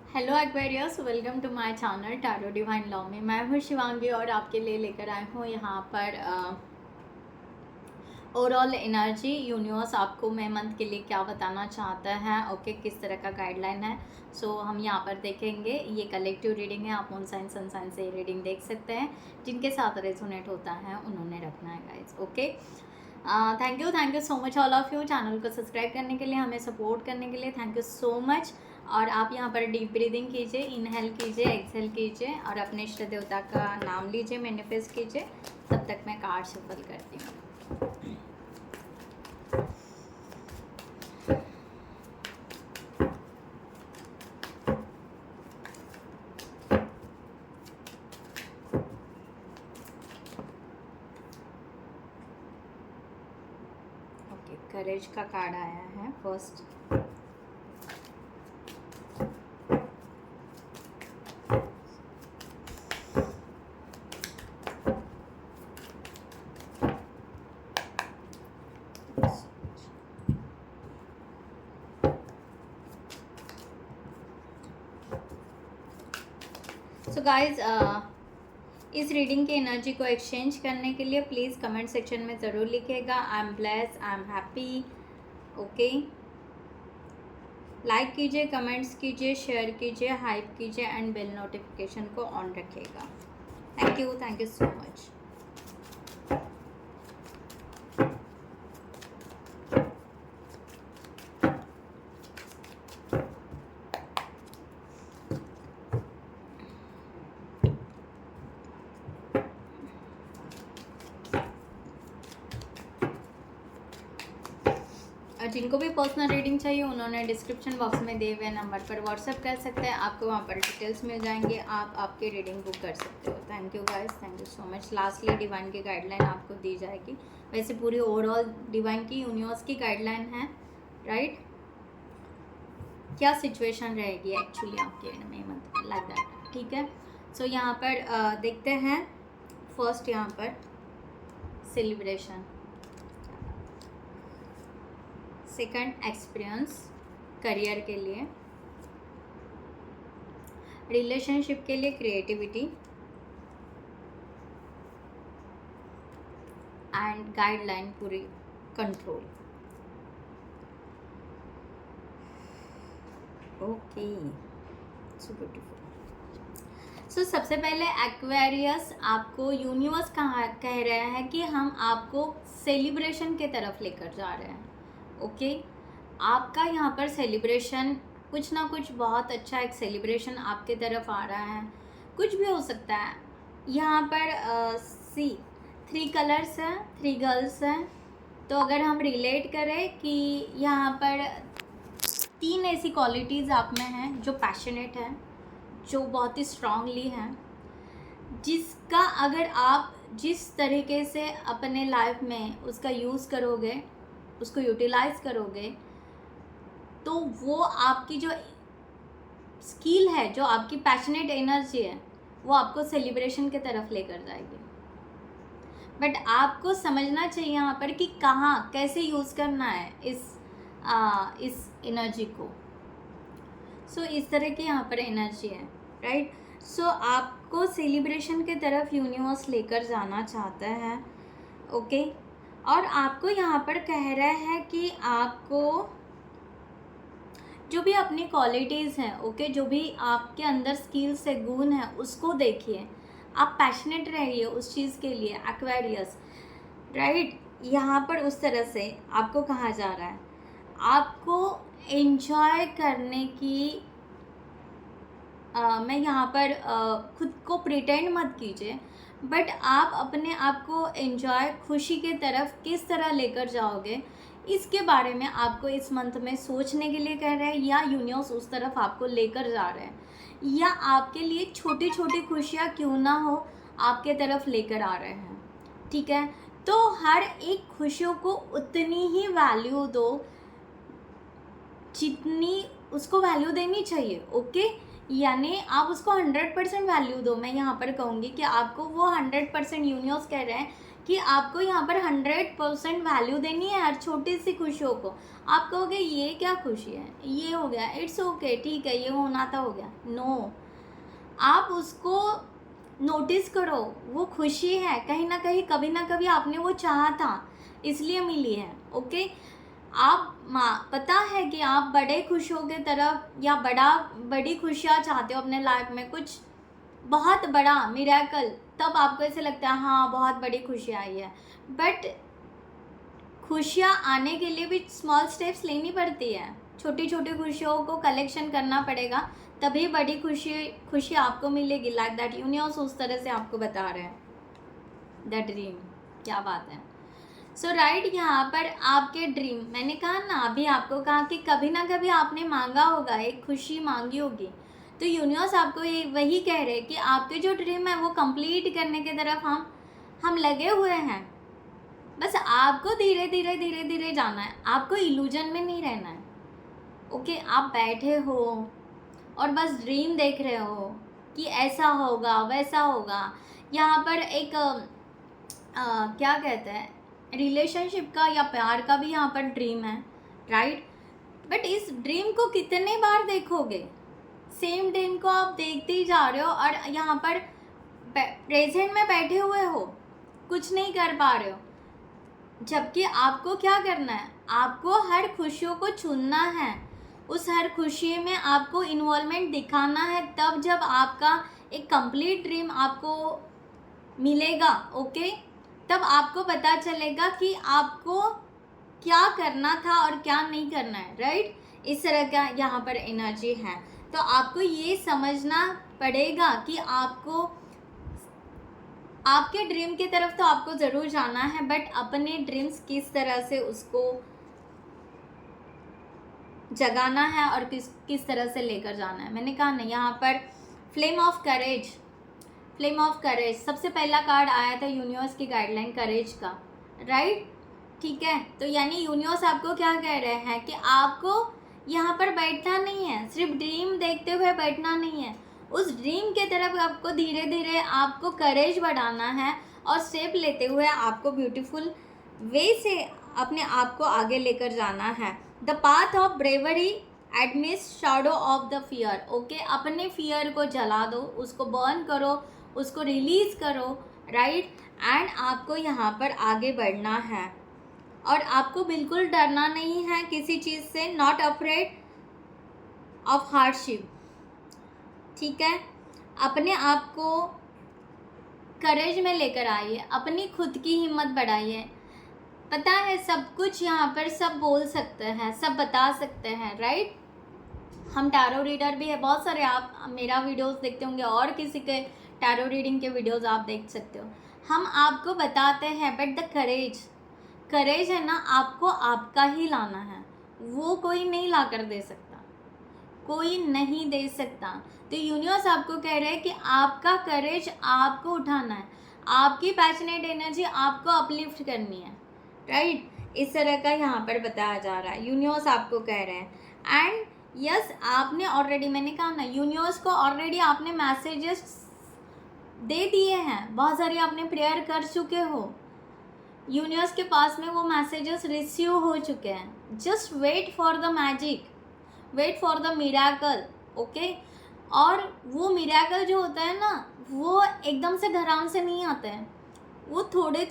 Hello Aquarius, welcome to my channel tarot divine love में। मैं हूँ शिवांगी और आपके लिए लेकर आई हूँ यहाँ पर ओवरऑल एनर्जी यूनिवर्स आपको मैं मंथ के लिए क्या बताना चाहता है। ओके, किस तरह का गाइडलाइन है। सो हम यहाँ पर देखेंगे। ये कलेक्टिव रीडिंग है, आप मून साइन सन साइन से रीडिंग देख सकते हैं। जिनके साथ रेजोनेट होता है उन्होंने रखना है guys. Okay, thank you so much all of you. Channel को सब्सक्राइब करने के लिए, हमें सपोर्ट करने के लिए थैंक यू सो मच। और आप यहाँ पर डीप ब्रीदिंग कीजिए, इनहेल कीजिए, एक्सहेल कीजिए और अपने इष्ट देवता का नाम लीजिए, मैनिफेस्ट कीजिए। तब तक मैं कार्ड शफल करती हूँ। ओके, करेज का कार्ड आया है फर्स्ट। सो गाइज, इस रीडिंग की एनर्जी को एक्सचेंज करने के लिए प्लीज़ कमेंट सेक्शन में ज़रूर लिखिएगा I am bless, I am happy. Okay, like कीजिए, कमेंट्स कीजिए, शेयर कीजिए, हाइप कीजिए एंड बेल नोटिफिकेशन को ऑन रखिएगा। Thank you so much. जिनको भी पर्सनल रीडिंग चाहिए उन्होंने डिस्क्रिप्शन बॉक्स में दिए हुए नंबर पर व्हाट्सएप कर सकते हैं। आपको वहाँ पर डिटेल्स मिल जाएंगे, आप आपकी रीडिंग बुक कर सकते हो। Thank you guys, thank you so much. Lastly divine की गाइडलाइन आपको दी जाएगी। वैसे पूरी ओवरऑल डिवाइन की यूनिवर्स की गाइडलाइन है, राइट। क्या सिचुएशन रहेगी एक्चुअली आपके एंड में, मतलब लाइक दैट, ठीक है। सो यहाँ पर देखते हैं। फर्स्ट यहाँ पर सेलिब्रेशन, सेकंड एक्सपीरियंस करियर के लिए, रिलेशनशिप के लिए क्रिएटिविटी एंड गाइडलाइन पूरी control. Okay, so beautiful. So सबसे पहले एक्वेरियस, आपको यूनिवर्स कह रहा है कि हम आपको सेलिब्रेशन के तरफ लेकर जा रहे हैं। ओके, आपका यहाँ पर सेलिब्रेशन कुछ ना कुछ बहुत अच्छा एक सेलिब्रेशन आपके तरफ आ रहा है। कुछ भी हो सकता है। यहाँ पर सी 3 कलर्स हैं, 3 गर्ल्स हैं। तो अगर हम रिलेट करें कि यहाँ पर 3 ऐसी क्वालिटीज़ आप में हैं जो पैशनेट हैं, जो बहुत ही स्ट्रांगली हैं, जिसका अगर आप जिस तरीके से अपने लाइफ में उसका यूज़ करोगे, उसको यूटिलाइज करोगे, तो वो आपकी जो स्किल है, जो आपकी पैशनेट एनर्जी है, वो आपको सेलिब्रेशन के तरफ लेकर जाएगी। बट आपको समझना चाहिए यहाँ पर कि कहाँ कैसे यूज़ करना है इस एनर्जी को। सो इस तरह की यहाँ पर एनर्जी है, राइट। सो आपको सेलिब्रेशन के तरफ यूनिवर्स लेकर जाना चाहता है। ओके, और आपको यहाँ पर कह रहा है कि आपको जो भी अपनी क्वालिटीज़ हैं, ओके, जो भी आपके अंदर स्किल्स है, गुण है, उसको देखिए। आप पैशनेट रहिए उस चीज़ के लिए एक्वेरियस, राइट। यहाँ पर उस तरह से आपको कहा जा रहा है, आपको एंजॉय करने की मैं यहाँ पर खुद को प्रिटेंड मत कीजिए, बट आप अपने आप को एंजॉय, खुशी के तरफ किस तरह लेकर जाओगे, इसके बारे में आपको इस मंथ में सोचने के लिए कह रहे हैं, या यूनिवर्स उस तरफ आपको लेकर जा रहे हैं, या आपके लिए छोटी छोटी खुशियाँ क्यों ना हो आपके तरफ लेकर आ रहे हैं, ठीक है। तो हर एक खुशियों को उतनी ही वैल्यू दो जितनी उसको वैल्यू देनी चाहिए। ओके, यानी आप उसको 100% वैल्यू दो। मैं यहाँ पर कहूँगी कि आपको वो 100% यूनिवर्स कह रहे हैं कि आपको यहाँ पर 100% वैल्यू देनी है हर छोटी सी खुशियों को। आप कहोगे ये क्या खुशी है, ये हो गया, इट्स ओके, ठीक है, ये होना था, हो गया। नो, आप उसको नोटिस करो, वो खुशी है, कहीं ना कहीं कभी ना कभी आपने वो चाहा था, इसलिए मिली है। ओके, आप पता है कि आप बड़े खुशियों के तरफ या बड़ी खुशियाँ चाहते हो अपने लाइफ में, कुछ बहुत बड़ा मिरेकल, तब आपको ऐसे लगता है हाँ बहुत बड़ी खुशी आई है। बट खुशियाँ आने के लिए भी स्मॉल स्टेप्स लेनी पड़ती है, छोटी छोटी खुशियों को कलेक्शन करना पड़ेगा, तभी बड़ी खुशी आपको मिलेगी। लाइक दैट यूनिवर्स उस तरह से आपको बता रहे हैं द ड्रीम। क्या बात है। सो राइट, यहाँ पर आपके ड्रीम, मैंने कहा ना, अभी आपको कहा कि कभी ना कभी आपने मांगा होगा, एक खुशी मांगी होगी, तो यूनिवर्स आपको ये वही कह रहे हैं कि आपके जो ड्रीम है वो कंप्लीट करने की तरफ हम लगे हुए हैं। बस आपको धीरे धीरे धीरे धीरे जाना है, आपको इल्यूजन में नहीं रहना है। ओके, आप बैठे हो और बस ड्रीम देख रहे हो कि ऐसा होगा वैसा होगा। यहाँ पर एक क्या कहते हैं, रिलेशनशिप का या प्यार का भी यहाँ पर ड्रीम है, राइट। बट इस ड्रीम को कितने बार देखोगे, सेम ड्रीम को आप देखते ही जा रहे हो और यहाँ पर प्रेजेंट में बैठे हुए हो, कुछ नहीं कर पा रहे हो। जबकि आपको क्या करना है, आपको हर खुशियों को चुनना है, उस हर खुशी में आपको इन्वॉल्वमेंट दिखाना है, तब जब आपका एक कंप्लीट ड्रीम आपको मिलेगा। ओके, तब आपको पता चलेगा कि आपको क्या करना था और क्या नहीं करना है, राइट। इस तरह का यहाँ पर एनर्जी है। तो आपको ये समझना पड़ेगा कि आपको आपके ड्रीम की तरफ तो आपको ज़रूर जाना है, बट अपने ड्रीम्स किस तरह से उसको जगाना है और किस तरह से लेकर जाना है। मैंने कहा ना, यहाँ पर flame of courage, flame of courage सबसे पहला कार्ड आया था यूनिवर्स की गाइडलाइन करेज का, राइट। ठीक है, तो यानी यूनिवर्स आपको क्या कह रहे हैं कि आपको यहाँ पर बैठना नहीं है, सिर्फ ड्रीम देखते हुए बैठना नहीं है, उस ड्रीम के तरफ आपको धीरे धीरे आपको करेज बढ़ाना है और स्टेप लेते हुए आपको ब्यूटीफुल वे से अपने आप को आगे लेकर जाना है। The path of bravery admits shadow of the fear. Okay, अपने फियर को जला दो, उसको बर्न करो, उसको रिलीज करो, राइट। एंड आपको यहाँ पर आगे बढ़ना है और आपको बिल्कुल डरना नहीं है किसी चीज़ से। नॉट अफ्रेड ऑफ हार्डशिप, ठीक है। अपने आप को करेज में लेकर आइए, अपनी खुद की हिम्मत बढ़ाइए। पता है सब कुछ यहाँ पर सब बोल सकते हैं, सब बता सकते हैं, राइट। हम टैरो रीडर भी है, बहुत सारे आप मेरा वीडियोस देखते होंगे और किसी के टैरो रीडिंग के वीडियोस आप देख सकते हो। हम आपको बताते हैं, बट द करेज है ना, आपको आपका ही लाना है, वो कोई नहीं ला कर दे सकता, कोई नहीं दे सकता। तो यूनिवर्स आपको कह रहे हैं कि आपका करेज आपको उठाना है, आपकी पैशनेट एनर्जी आपको अपलिफ्ट करनी है, राइट। इस तरह का यहाँ पर बताया जा रहा है, यूनिवर्स आपको कह रहे हैं। एंड यस, आपने ऑलरेडी, मैंने कहा ना, यूनिवर्स को ऑलरेडी आपने मैसेजेस दे दिए हैं, बहुत सारी आपने प्रेयर कर चुके हो, यूनिवर्स के पास में वो मैसेजेस रिसीव हो चुके हैं। Just wait for the magic, wait for the miracle. Okay, और वो मिरेकल जो होता है ना, वो एकदम से धड़ाम से नहीं आते हैं, वो थोड़ी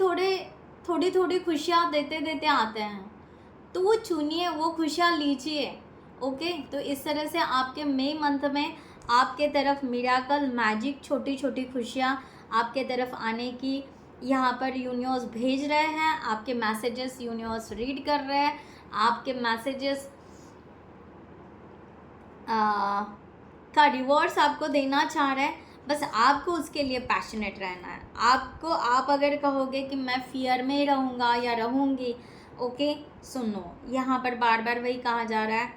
थोड़ी खुशियाँ देते देते आते हैं। तो वो चुनिए, वो खुशियाँ लीजिए। ओके, तो इस तरह से आपके मई मंथ में आपके तरफ मिरेकल, मैजिक, छोटी छोटी खुशियाँ आपके तरफ आने की यहाँ पर यूनिवर्स भेज रहे हैं। आपके मैसेजेस यूनिवर्स रीड कर रहे हैं, आपके मैसेजेस का रिवॉर्ड्स आपको देना चाह रहे हैं। बस आपको उसके लिए पैशनेट रहना है। आप अगर कहोगे कि मैं फियर में रहूँगा या रहूँगी, ओके, सुनो, यहाँ पर बार बार वही कहा जा रहा है,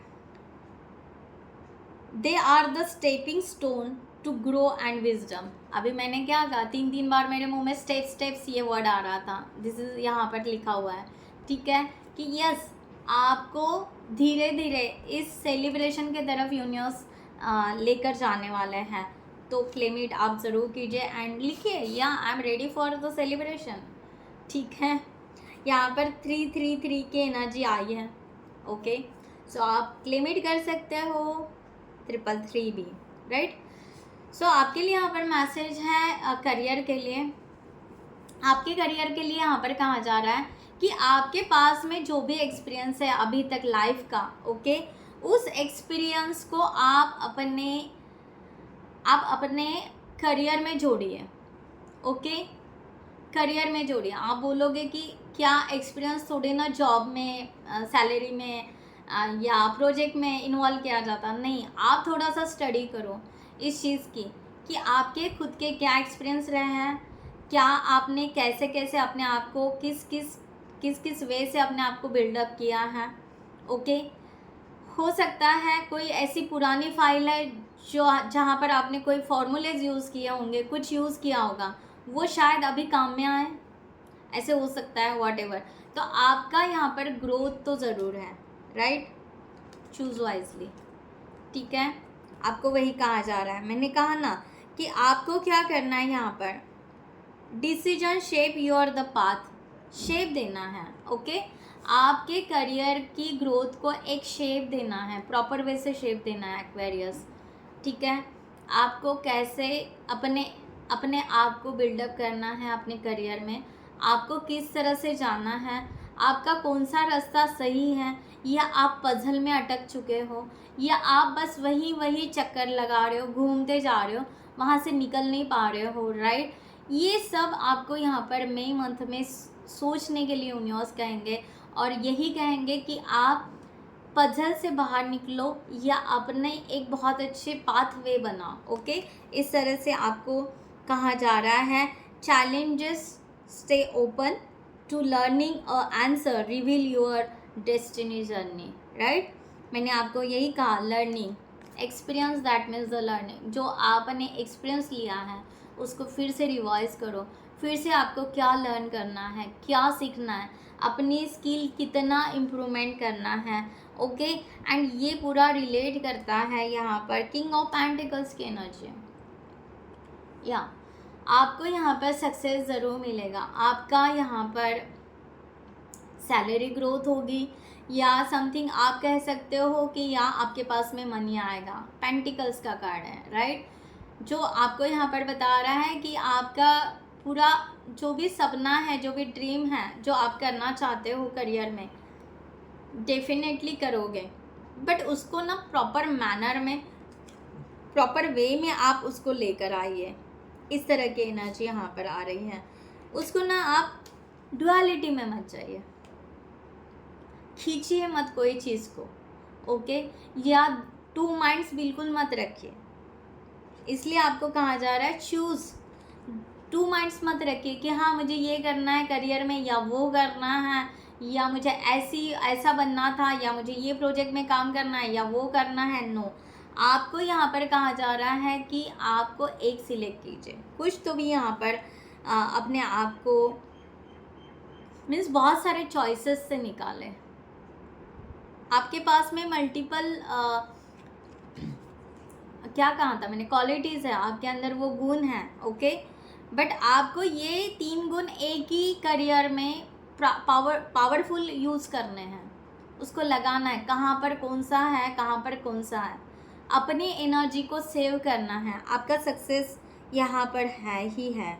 they are the stepping stone to grow and wisdom. अभी मैंने क्या कहा, 3 बार मेरे मुंह में स्टेप्स ये वर्ड आ रहा था, दिस इज यहाँ पर लिखा हुआ है, ठीक है, कि यस, आपको धीरे धीरे इस सेलिब्रेशन के तरफ यूनिवर्स लेकर जाने वाले हैं। तो क्लेम इट आप ज़रूर कीजिए एंड लिखिए, या I am ready for the celebration, ठीक है, यहाँ पर 333 की एनर्जी आई है। ओके, सो आप क्लेम इट कर सकते हो 333 भी, राइट। सो आपके लिए यहाँ पर मैसेज है करियर के लिए। आपके करियर के लिए यहाँ पर कहा जा रहा है कि आपके पास में जो भी एक्सपीरियंस है अभी तक लाइफ का, ओके, उस एक्सपीरियंस को आप अपने करियर में जोड़िए। ओके, करियर में जोड़िए। आप बोलोगे कि क्या एक्सपीरियंस थोड़े ना जॉब में, सैलरी में या प्रोजेक्ट में इन्वॉल्व किया जाता, नहीं। आप थोड़ा सा स्टडी करो इस चीज़ की कि आपके खुद के क्या एक्सपीरियंस रहे हैं, क्या आपने कैसे कैसे अपने आप को किस वे से अपने आप को बिल्डअप किया है। ओके, हो सकता है कोई ऐसी पुरानी फाइल है जो जहाँ पर आपने कोई फॉर्मूलेज यूज़ किए होंगे, कुछ यूज़ किया होगा, वो शायद अभी काम में आए, ऐसे हो सकता है, व्हाटएवर। तो आपका यहाँ पर ग्रोथ तो ज़रूर है, राइट। चूज़ वाइजली, ठीक है। आपको वही कहा जा रहा है, मैंने कहा ना कि आपको क्या करना है यहाँ पर, decision shape your the path, shape देना है। ओके, आपके करियर की ग्रोथ को एक शेप देना है, प्रॉपर वे से शेप देना है एक्वेरियस, ठीक है। आपको कैसे अपने आप को बिल्डअप करना है अपने करियर में, आपको किस तरह से जाना है, आपका कौन सा रास्ता सही है, या आप पजल में अटक चुके हो, या आप बस वही चक्कर लगा रहे हो, घूमते जा रहे हो, वहाँ से निकल नहीं पा रहे हो, राइट। ये सब आपको यहाँ पर मई मंथ में सोचने के लिए यूनिवर्स कहेंगे, और यही कहेंगे कि आप पजल से बाहर निकलो या अपने एक बहुत अच्छे पाथवे बनाओ। ओके, इस तरह से आपको कहा जा रहा है। Challenges stay open to learning a answer, reveal your destiny journey, right. मैंने आपको यही कहा, learning experience, that means the learning. जो आपने एक्सपीरियंस लिया है उसको फिर से रिवाइज करो, फिर से आपको क्या लर्न करना है, क्या सीखना है, अपनी स्किल कितना इम्प्रूवमेंट करना है। ओके, एंड ये पूरा रिलेट करता है यहाँ पर किंग ऑफ पेंटिकल्स की एनर्जी। या आपको यहाँ पर सक्सेस ज़रूर मिलेगा, आपका यहाँ पर सैलरी ग्रोथ होगी, या समथिंग आप कह सकते हो कि या आपके पास में मनी आएगा। पेंटिकल्स का कार्ड है, राइट, जो आपको यहाँ पर बता रहा है कि आपका पूरा जो भी सपना है, जो भी ड्रीम है, जो आप करना चाहते हो करियर में, डेफिनेटली करोगे, बट उसको ना प्रॉपर मैनर में, प्रॉपर वे में आप उसको लेकर आइए। इस तरह की एनर्जी यहाँ पर आ रही है। उसको ना आप डुअलिटी में मत जाइए, खींचिए मत कोई चीज़ को, ओके, या टू माइंड्स बिल्कुल मत रखिए। इसलिए आपको कहा जा रहा है चूज़, टू माइंड्स मत रखिए कि हाँ मुझे ये करना है करियर में, या वो करना है, या मुझे ऐसा बनना था, या मुझे ये प्रोजेक्ट में काम करना है, या वो करना है। नो, आपको यहाँ पर कहा जा रहा है कि आपको एक सिलेक्ट कीजिए, कुछ तो भी यहाँ पर अपने आप को, मीन्स बहुत सारे चॉइसेस से निकालें। आपके पास में मल्टीपल क्या कहा था मैंने, क्वालिटीज़ है आपके अंदर, वो गुण हैं, ओके, बट आपको ये 3 गुण एक ही करियर में पावरफुल यूज़ करने हैं, उसको लगाना है, कहाँ पर कौन सा है, कहाँ पर कौन सा है, अपनी एनर्जी को सेव करना है। आपका सक्सेस यहाँ पर है ही है।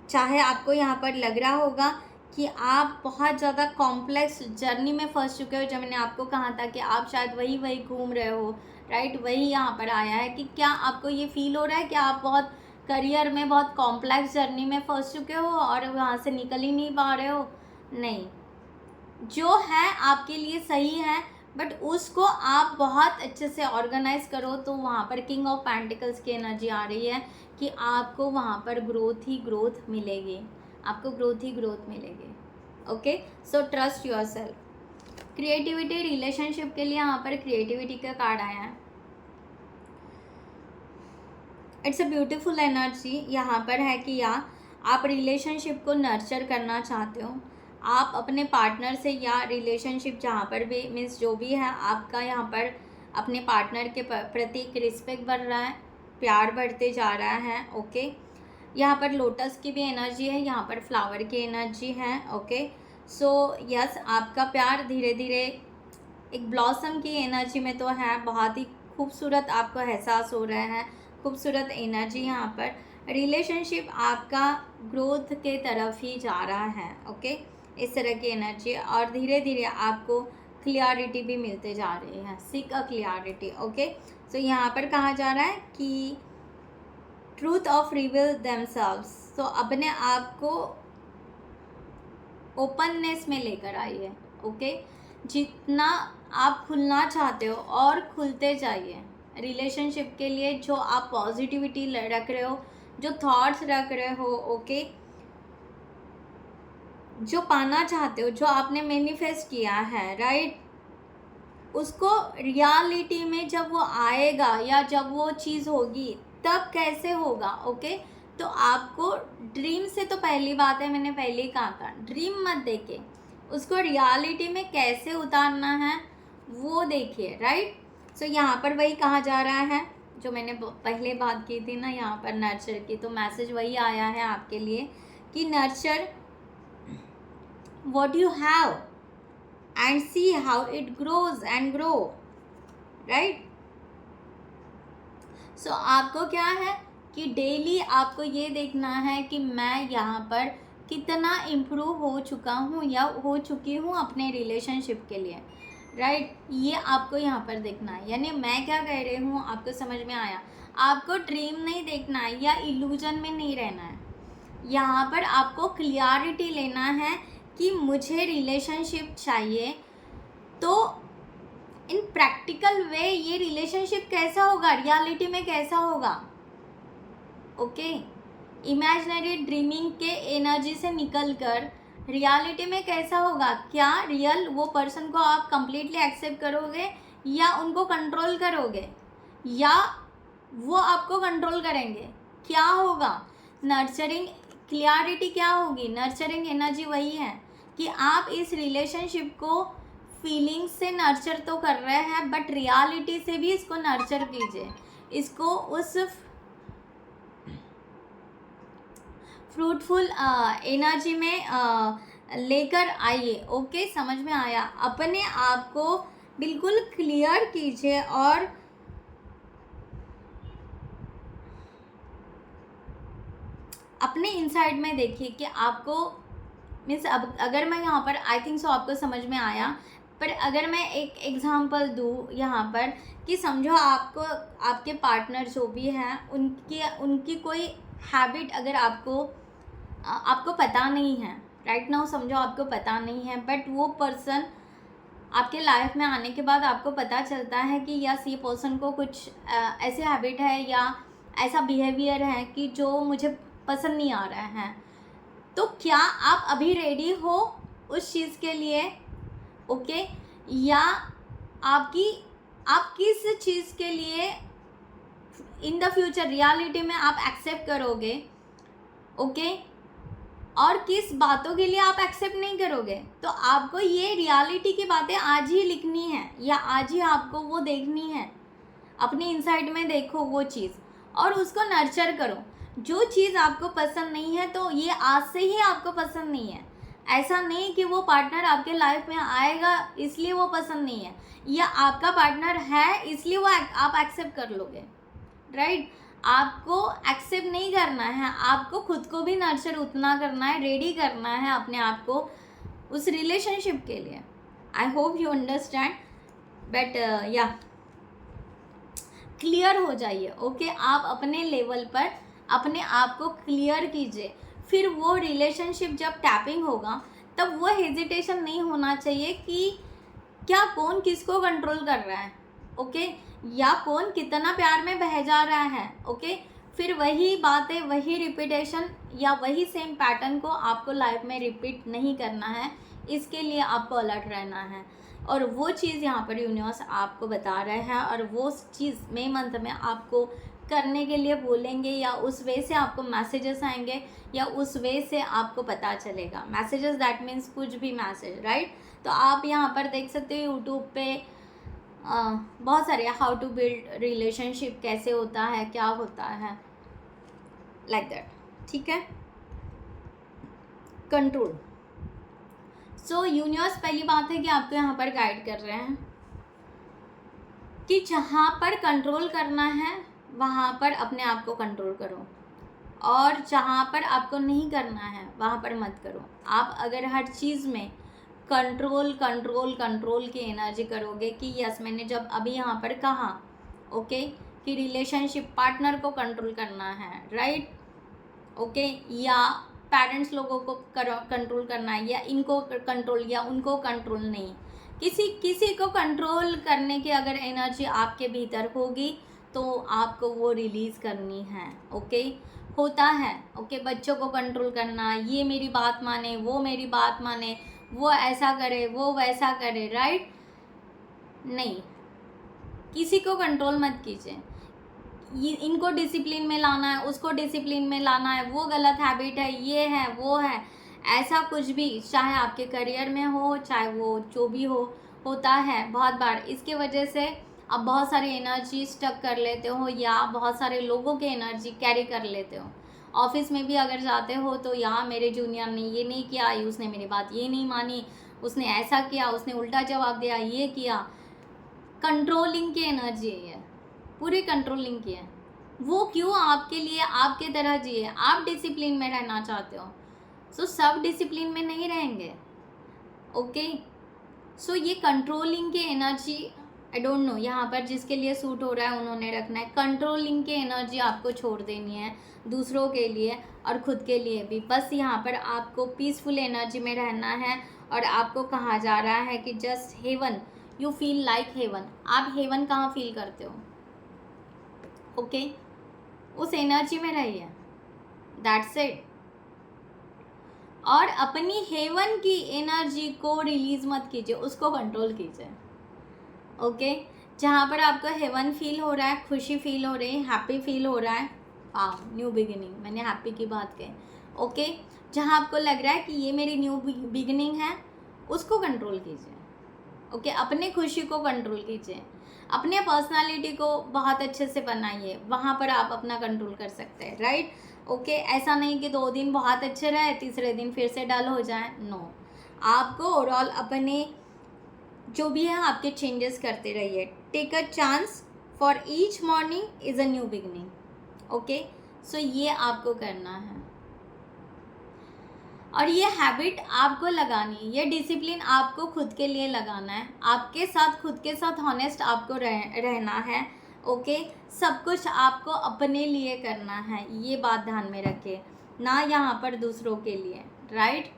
चाहे आपको यहाँ पर लग रहा होगा कि आप बहुत ज़्यादा कॉम्प्लेक्स जर्नी में फंस चुके हो, जब मैंने आपको कहा था कि आप शायद वही घूम रहे हो, राइट, वही यहाँ पर आया है कि क्या आपको ये फील हो रहा है कि आप बहुत करियर में बहुत कॉम्प्लेक्स जर्नी में फंस चुके हो और वहाँ से निकल ही नहीं पा रहे हो। नहीं, जो है आपके लिए सही है, बट उसको आप बहुत अच्छे से ऑर्गेनाइज करो, तो वहाँ पर किंग ऑफ पेंटिकल्स की एनर्जी आ रही है कि आपको वहाँ पर ग्रोथ ही ग्रोथ मिलेगी, आपको ग्रोथ ही ग्रोथ मिलेगी। Okay, so trust your self. Creativity, relationship के लिए यहाँ पर क्रिएटिविटी का कार्ड आया है। इट्स अ ब्यूटीफुल एनर्जी यहाँ पर है कि या आप रिलेशनशिप को नर्चर करना चाहते हो, आप अपने पार्टनर से, या रिलेशनशिप जहाँ पर भी, मीन्स जो भी है, आपका यहाँ पर अपने पार्टनर के प्रति एक रिस्पेक्ट बढ़ रहा है, प्यार बढ़ते जा रहा है। ओके, यहाँ पर लोटस की भी एनर्जी है, यहाँ पर फ्लावर की एनर्जी है। ओके, सो यस, आपका प्यार धीरे धीरे एक ब्लॉसम की एनर्जी में तो है, बहुत ही खूबसूरत आपको एहसास हो रहा है, खूबसूरत एनर्जी यहाँ पर। रिलेशनशिप आपका ग्रोथ के तरफ ही जा रहा है। ओके, इस तरह की एनर्जी, और धीरे धीरे आपको क्लियरिटी भी मिलते जा रही है, सीक अ क्लियरिटी। ओके, सो यहाँ पर कहा जा रहा है कि ट्रूथ ऑफ रिवील देमसेल्व्स, तो अपने आप को ओपननेस में लेकर आइए। ओके, जितना आप खुलना चाहते हो और खुलते जाइए रिलेशनशिप के लिए। जो आप पॉजिटिविटी रख रहे हो, जो थॉट्स रख रहे हो, ओके, जो पाना चाहते हो, जो आपने मैनिफेस्ट किया है, राइट, उसको रियलिटी में जब वो आएगा या जब वो चीज़ होगी तब कैसे होगा। ओके, तो आपको ड्रीम से, तो पहली बात है, मैंने पहले ही कहा था, ड्रीम मत देखे, उसको रियलिटी में कैसे उतारना है वो देखिए, राइट। सो यहाँ पर वही कहा जा रहा है जो मैंने पहले बात की थी ना, यहाँ पर नर्चर की, तो मैसेज वही आया है आपके लिए कि nurture what you have and see how it grows and grow, right? So आपको क्या है कि डेली आपको ये देखना है कि मैं यहाँ पर कितना इम्प्रूव हो चुका हूँ या हो चुकी हूँ अपने रिलेशनशिप के लिए, राइट। ये आपको यहाँ पर देखना है, यानी मैं क्या कह रही हूँ आपको समझ में आया। आपको ड्रीम नहीं देखना है या इल्यूजन में नहीं रहना है, यहाँ पर आपको क्लियरिटी लेना है कि मुझे रिलेशनशिप चाहिए, तो इन प्रैक्टिकल वे ये रिलेशनशिप कैसा होगा, रियलिटी में कैसा होगा। ओके, इमेजिनरी ड्रीमिंग के एनर्जी से निकलकर रियलिटी में कैसा होगा। क्या रियल वो पर्सन को आप कंप्लीटली एक्सेप्ट करोगे या उनको कंट्रोल करोगे या वो आपको कंट्रोल करेंगे, क्या होगा। नर्चरिंग क्लियरिटी क्या होगी, नर्चरिंग एनर्जी वही है कि आप इस रिलेशनशिप को फीलिंग्स से नर्चर तो कर रहे हैं, बट रियलिटी से भी इसको नर्चर कीजिए, इसको उस फ्रूटफुल एनर्जी में लेकर आइए। ओके, समझ में आया। अपने आप को बिल्कुल क्लियर कीजिए और अपने इनसाइड में देखिए कि आपको मीन्स, अब अगर मैं यहाँ पर आई थिंक सो आपको समझ में आया, पर अगर मैं एक एग्जांपल दूँ यहाँ पर कि समझो आपको आपके पार्टनर जो भी हैं उनकी कोई हैबिट अगर आपको पता नहीं है, राइट नाउ समझो आपको पता नहीं है, बट वो पर्सन आपके लाइफ में आने के बाद आपको पता चलता है कि यस, ये पर्सन को कुछ ऐसे हैबिट है या ऐसा बिहेवियर है कि जो मुझे पसंद नहीं आ रहा है, तो क्या आप अभी रेडी हो उस चीज़ के लिए। ओके, या आप किस चीज़ के लिए इन द फ्यूचर रियलिटी में आप एक्सेप्ट करोगे। ओके, और किस बातों के लिए आप एक्सेप्ट नहीं करोगे। तो आपको ये रियलिटी की बातें आज ही लिखनी है या आज ही आपको वो देखनी है, अपनी इनसाइड में देखो वो चीज़ और उसको नर्चर करो। जो चीज़ आपको पसंद नहीं है तो ये आज से ही आपको पसंद नहीं है, ऐसा नहीं कि वो पार्टनर आपके लाइफ में आएगा इसलिए वो पसंद नहीं है, या आपका पार्टनर है इसलिए वो आप एक्सेप्ट कर लोगे, राइट। आपको एक्सेप्ट नहीं करना है, आपको खुद को भी नर्चर उतना करना है, रेडी करना है अपने आप को उस रिलेशनशिप के लिए। आई होप यू अंडरस्टैंड, बट या क्लियर हो जाइए। ओके, आप अपने लेवल पर अपने आप को क्लियर कीजिए, फिर वो रिलेशनशिप जब टैपिंग होगा तब वो हेजिटेशन नहीं होना चाहिए कि क्या कौन किसको कंट्रोल कर रहा है। ओके, या कौन कितना प्यार में बह जा रहा है। ओके, फिर वही बातें, वही रिपीटेशन या वही सेम पैटर्न को आपको लाइफ में रिपीट नहीं करना है, इसके लिए आपको अलर्ट रहना है। और वो चीज़ यहाँ पर यूनिवर्स आपको बता रहे हैं और वो चीज़ मई मंथ में आपको करने के लिए बोलेंगे या उस वे से आपको मैसेजेस आएंगे या उस वे से आपको पता चलेगा। मैसेजेस दैट मीन्स कुछ भी मैसेज, राइट। तो आप यहाँ पर देख सकते हो यूट्यूब पे बहुत सारे हाउ टू बिल्ड रिलेशनशिप कैसे होता है, क्या होता है, लाइक दैट। ठीक है। कंट्रोल। सो यूनिवर्स पहली बात है कि आपको यहाँ पर गाइड कर रहे हैं कि जहाँ पर कंट्रोल करना है वहाँ पर अपने आप को कंट्रोल करो, और जहाँ पर आपको नहीं करना है वहाँ पर मत करो। आप अगर हर चीज़ में कंट्रोल कंट्रोल कंट्रोल की एनर्जी करोगे कि यस मैंने जब अभी यहाँ पर कहा ओके कि रिलेशनशिप पार्टनर को कंट्रोल करना है, राइट, ओके, या पेरेंट्स लोगों को कंट्रोल करना है, या इनको कंट्रोल या उनको कंट्रोल नहीं, किसी को कंट्रोल करने की अगर एनर्जी आपके भीतर होगी तो आपको वो रिलीज़ करनी है। ओके, होता है ओके, बच्चों को कंट्रोल करना, ये मेरी बात माने, वो मेरी बात माने, वो ऐसा करे, वो वैसा करे, राइट, नहीं, किसी को कंट्रोल मत कीजिए। इनको डिसिप्लिन में लाना है, उसको डिसिप्लिन में लाना है, वो गलत हैबिट है, ये है, वो है, ऐसा कुछ भी, चाहे आपके करियर में हो, चाहे वो जो भी हो, होता है बहुत बार। इसके वजह से आप बहुत सारी एनर्जी स्टक कर लेते हो, या बहुत सारे लोगों की एनर्जी कैरी कर लेते हो। ऑफिस में भी अगर जाते हो तो यहाँ मेरे जूनियर ने ये नहीं किया, उसने मेरी बात ये नहीं मानी, उसने ऐसा किया, उसने उल्टा जवाब दिया, ये किया। कंट्रोलिंग की एनर्जी है, पूरी कंट्रोलिंग की है। वो क्यों? आपके लिए, आपके तरह जिए। आप डिसिप्लिन में रहना चाहते हो, सो सब डिसिप्लिन में नहीं रहेंगे। ओके, सो ये कंट्रोलिंग की एनर्जी आई डोंट नो यहाँ पर जिसके लिए सूट हो रहा है उन्होंने रखना है। कंट्रोलिंग की एनर्जी आपको छोड़ देनी है, दूसरों के लिए और खुद के लिए भी। बस यहाँ पर आपको पीसफुल एनर्जी में रहना है, और आपको कहा जा रहा है कि just heaven, you feel like heaven. आप हेवन कहाँ फील करते हो? ओके, उस एनर्जी में रहिए, दैट्स इट। और अपनी हेवन की एनर्जी को रिलीज मत कीजिए, उसको कंट्रोल कीजिए। ओके, जहाँ पर आपको हेवन फील हो रहा है, खुशी फील हो रही है, हैप्पी फील हो रहा है, न्यू बिगिनिंग, मैंने हैप्पी की बात कही। ओके, जहाँ आपको लग रहा है कि ये मेरी न्यू बिगिनिंग है, उसको कंट्रोल कीजिए। ओके, अपने खुशी को कंट्रोल कीजिए, अपने पर्सनालिटी को बहुत अच्छे से बनाइए, वहाँ पर आप अपना कंट्रोल कर सकते हैं, राइट। ओके, ऐसा नहीं कि 2 दिन बहुत अच्छे रहे, तीसरे दिन फिर से डल हो जाए, नो। आपको ओवरऑल अपने जो भी है आपके चेंजेस करते रहिए। Take a chance, for each morning is a new beginning. Okay, so ये आपको करना है, और ये हैबिट आपको लगानी है, ये डिसिप्लिन आपको खुद के लिए लगाना है, आपके साथ, खुद के साथ हॉनेस्ट आपको रहना है। ओके, सब कुछ आपको अपने लिए करना है, ये बात ध्यान में रखिए, ना यहाँ पर दूसरों के लिए, राइट।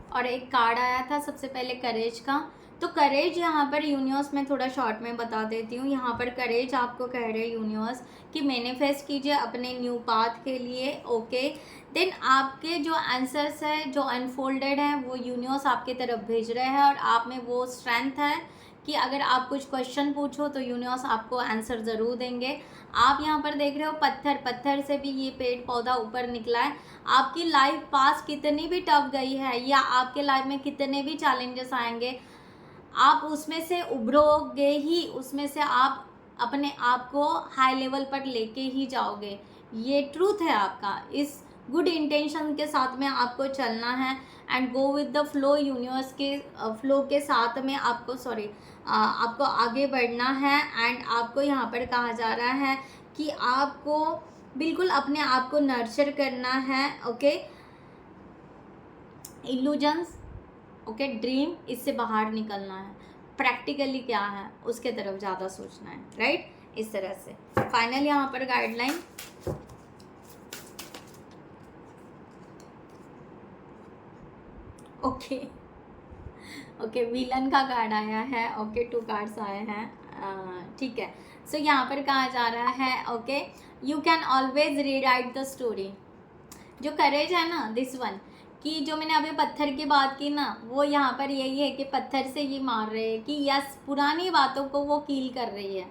और एक कार्ड आया था सबसे पहले करेज का, तो करेज यहाँ पर यूनिवर्स में थोड़ा शॉर्ट में बता देती हूँ। यहाँ पर करेज आपको कह रहे हैं यूनिवर्स कि मैनिफेस्ट कीजिए अपने न्यू पाथ के लिए। ओके, देन आपके जो आंसर्स है, जो अनफोल्डेड है, वो यूनिवर्स आपके तरफ भेज रहे हैं, और आप में वो स्ट्रेंथ है कि अगर आप कुछ क्वेश्चन पूछो तो यूनिवर्स आपको आंसर ज़रूर देंगे। आप यहाँ पर देख रहे हो पत्थर से भी ये पेड़ पौधा ऊपर निकला है। आपकी लाइफ पास कितनी भी टफ गई है, या आपके लाइफ में कितने भी चैलेंजेस आएंगे, आप उसमें से उभरोगे ही, उसमें से आप अपने आप को हाई लेवल पर लेके ही जाओगे। ये ट्रूथ है आपका। इस गुड इंटेंशन के साथ में आपको चलना है, and go with the flow, universe के फ्लो के साथ में आपको आपको आगे बढ़ना है। एंड आपको यहाँ पर कहा जा रहा है कि आपको बिल्कुल अपने आप को नर्चर करना है। ओके, इल्यूजन्स, ओके, ड्रीम, इससे बाहर निकलना है, प्रैक्टिकली क्या है उसके तरफ ज़्यादा सोचना है, राइट। इस तरह से फाइनल यहाँ पर गाइडलाइन, ओके ओके, विलन का कार्ड आया है। ओके, 2 कार्ड्स आए हैं, ठीक है। सो यहाँ पर कहा जा रहा है okay, you can always rewrite the story. जो करेज है ना, दिस वन, कि जो मैंने अभी पत्थर की बात की ना, वो यहाँ पर यही है कि पत्थर से ये मार रहे हैं कि यस, पुरानी बातों को वो कील कर रही है,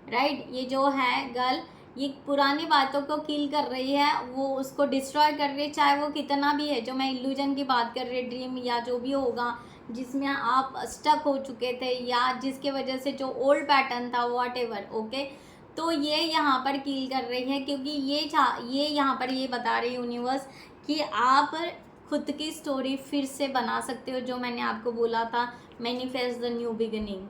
राइट। ये जो है गर्ल, ये पुरानी बातों को कील कर रही है, वो उसको डिस्ट्रॉय कर रही है, चाहे वो कितना भी है। जो मैं इल्यूजन की बात कर रही, ड्रीम या जो भी होगा जिसमें आप स्टक हो चुके थे, या जिसके वजह से जो ओल्ड पैटर्न था, व्हाटएवर, ओके, तो ये यहाँ पर कील कर रही है, क्योंकि ये यहाँ पर ये बता रही यूनिवर्स कि आप खुद की स्टोरी फिर से बना सकते हो, जो मैंने आपको बोला था, manifest the new beginning.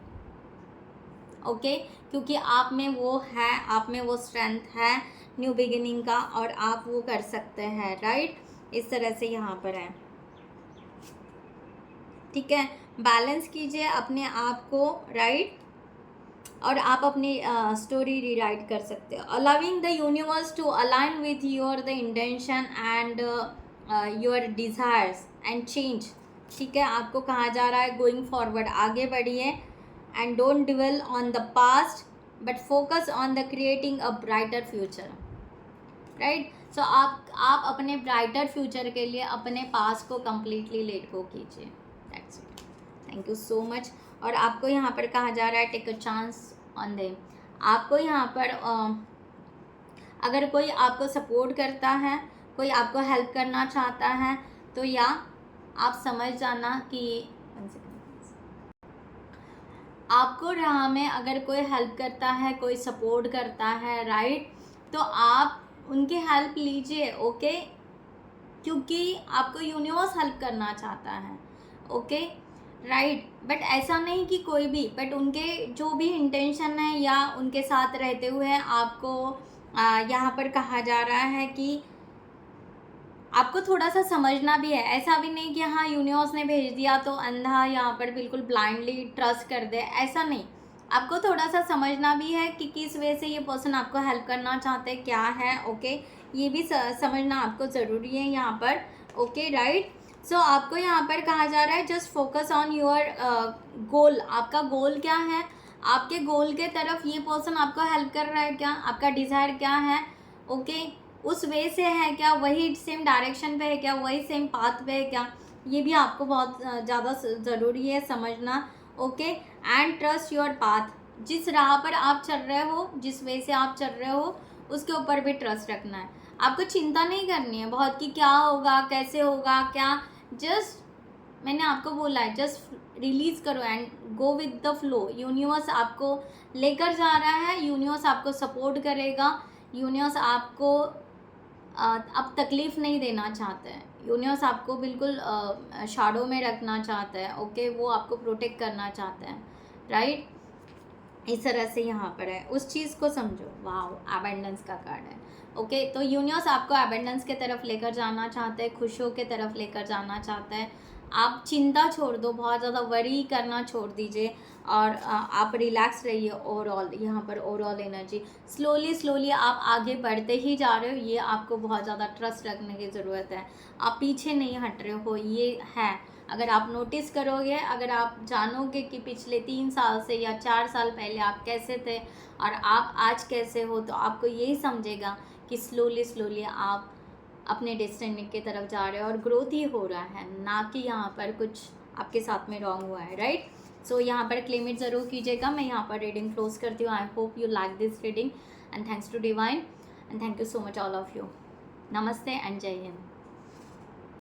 Okay, क्योंकि आप में वो है, आप में वो स्ट्रेंथ है न्यू बिगिनिंग का, और आप वो कर सकते हैं, राइट। इस तरह से यहाँ पर है, ठीक है। बैलेंस कीजिए अपने आप को, राइट, और आप अपनी स्टोरी रीराइट कर सकते हो। Allowing the universe to align with your the intention and your desires and change, ठीक है। आपको कहा जा रहा है गोइंग फॉरवर्ड, आगे बढ़िए, and don't dwell on the past but focus on the creating a brighter future, right. So आप अपने ब्राइटर फ्यूचर के लिए अपने पास्ट को कम्प्लीटली लेट गो कीजिए। That's it, thank you so much. और आपको यहाँ पर कहा जा रहा है take a chance on them. आपको यहाँ पर अगर कोई आपको सपोर्ट करता है, कोई आपको हेल्प करना चाहता है, तो या आप समझ जाना कि आपको राह में अगर कोई हेल्प करता है, कोई सपोर्ट करता है, राइट, तो आप उनकी हेल्प लीजिए, ओके, क्योंकि आपको यूनिवर्स हेल्प करना चाहता है, ओके, राइट। बट ऐसा नहीं कि कोई भी, बट उनके जो भी इंटेंशन है या उनके साथ रहते हुए आपको यहाँ पर कहा जा रहा है कि आपको थोड़ा सा समझना भी है। ऐसा भी नहीं कि हाँ यूनिवर्स ने भेज दिया तो अंधा यहाँ पर बिल्कुल ब्लाइंडली ट्रस्ट कर दे, ऐसा नहीं। आपको थोड़ा सा समझना भी है कि किस वे से ये पर्सन आपको हेल्प करना चाहते हैं, क्या है, ओके, ये भी समझना आपको ज़रूरी है यहाँ पर, ओके, राइट। सो आपको यहाँ पर कहा जा रहा है just focus on your goal. आपका गोल क्या है, आपके गोल के तरफ ये पर्सन आपको हेल्प कर रहा है क्या, आपका डिज़ायर क्या है, ओके, उस वे से है क्या, वही सेम डायरेक्शन पे है क्या, वही सेम पाथ पे है क्या, ये भी आपको बहुत ज़्यादा ज़रूरी है समझना, okay. And trust your path, जिस राह पर आप चल रहे हो, जिस वे से आप चल रहे हो, उसके ऊपर भी ट्रस्ट रखना है। आपको चिंता नहीं करनी है बहुत कि क्या होगा, कैसे होगा, क्या, जस्ट मैंने आपको बोला है जस्ट रिलीज़ करो and go with the flow. Universe आपको लेकर जा रहा है, यूनिवर्स आपको सपोर्ट करेगा, यूनिवर्स आपको अब तकलीफ़ नहीं देना चाहता है, यूनिवर्स आपको बिल्कुल शैडो में रखना चाहता है, ओके, वो आपको प्रोटेक्ट करना चाहता है, राइट। इस तरह से यहाँ पर है, उस चीज़ को समझो। वाओ, अबंडेंस का कार्ड है, ओके। तो यूनिवर्स आपको अबंडेंस के तरफ लेकर जाना चाहता है, खुशियों के तरफ लेकर जाना चाहता है। आप चिंता छोड़ दो, बहुत ज़्यादा वरी करना छोड़ दीजिए, और आप रिलैक्स रहिए। ओवरऑल यहाँ पर ओवरऑल एनर्जी स्लोली आप आगे बढ़ते ही जा रहे हो, ये आपको बहुत ज़्यादा ट्रस्ट रखने की ज़रूरत है। आप पीछे नहीं हट रहे हो, ये है। अगर आप नोटिस करोगे, अगर आप जानोगे कि पिछले 3 साल से या 4 साल पहले आप कैसे थे और आप आज कैसे हो, तो आपको यही समझेगा कि स्लोली आप अपने डेस्टिनी की तरफ जा रहे हो और ग्रोथ ही हो रहा है, ना कि यहाँ पर कुछ आपके साथ में रॉन्ग हुआ है, राइट। सो यहाँ पर क्लेम इट ज़रूर कीजिएगा। मैं यहाँ पर रीडिंग क्लोज करती हूँ। I hope you like this reading and thanks to divine and thank you so much all of you. नमस्ते एंड जय हिंद।